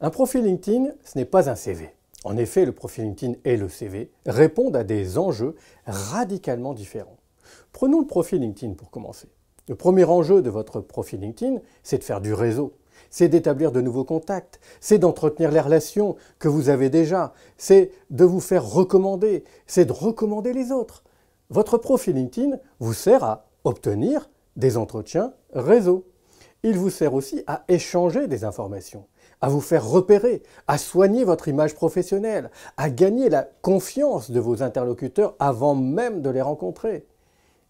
Un profil LinkedIn, ce n'est pas un CV. En effet, le profil LinkedIn et le CV répondent à des enjeux radicalement différents. Prenons le profil LinkedIn pour commencer. Le premier enjeu de votre profil LinkedIn, c'est de faire du réseau. C'est d'établir de nouveaux contacts, c'est d'entretenir les relations que vous avez déjà, c'est de vous faire recommander, c'est de recommander les autres. Votre profil LinkedIn vous sert à obtenir des entretiens réseau. Il vous sert aussi à échanger des informations, à vous faire repérer, à soigner votre image professionnelle, à gagner la confiance de vos interlocuteurs avant même de les rencontrer.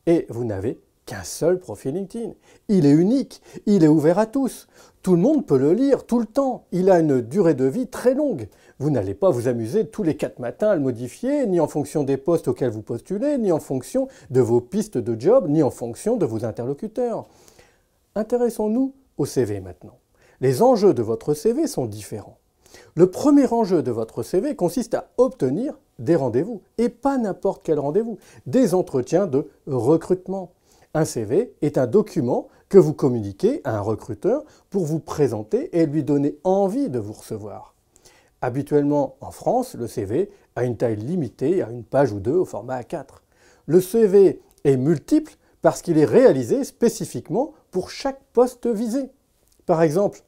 Et vous n'avez qu'un seul profil LinkedIn. Il est unique, il est ouvert à tous. Tout le monde peut le lire tout le temps. Il a une durée de vie très longue. Vous n'allez pas vous amuser tous les 4 matins à le modifier, ni en fonction des postes auxquels vous postulez, ni en fonction de vos pistes de job, ni en fonction de vos interlocuteurs. Intéressons-nous au CV maintenant. Les enjeux de votre CV sont différents. Le premier enjeu de votre CV consiste à obtenir des rendez-vous, et pas n'importe quel rendez-vous, des entretiens de recrutement. Un CV est un document que vous communiquez à un recruteur pour vous présenter et lui donner envie de vous recevoir. Habituellement, en France, le CV a une taille limitée à une page ou deux au format A4. Le CV est multiple parce qu'il est réalisé spécifiquement pour chaque poste visé. Par exemple,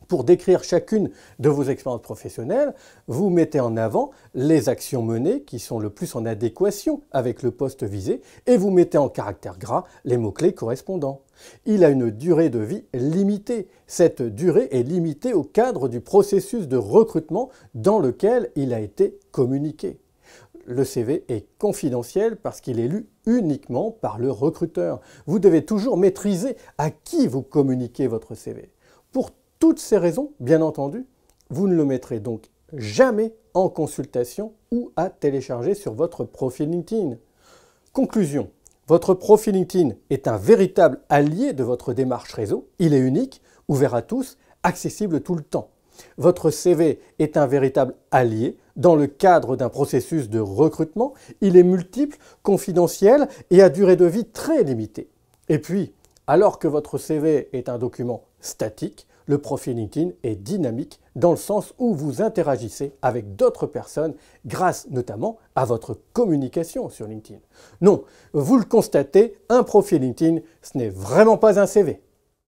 pour décrire chacune de vos expériences professionnelles, vous mettez en avant les actions menées qui sont le plus en adéquation avec le poste visé et vous mettez en caractère gras les mots-clés correspondants. Il a une durée de vie limitée. Cette durée est limitée au cadre du processus de recrutement dans lequel il a été communiqué. Le CV est confidentiel parce qu'il est lu uniquement par le recruteur. Vous devez toujours maîtriser à qui vous communiquez votre CV. Pour toutes ces raisons, bien entendu, vous ne le mettrez donc jamais en consultation ou à télécharger sur votre profil LinkedIn. Conclusion, votre profil LinkedIn est un véritable allié de votre démarche réseau. Il est unique, ouvert à tous, accessible tout le temps. Votre CV est un véritable allié dans le cadre d'un processus de recrutement. Il est multiple, confidentiel et à durée de vie très limitée. Et puis, alors que votre CV est un document statique, le profil LinkedIn est dynamique dans le sens où vous interagissez avec d'autres personnes grâce notamment à votre communication sur LinkedIn. Non, vous le constatez, un profil LinkedIn, ce n'est vraiment pas un CV.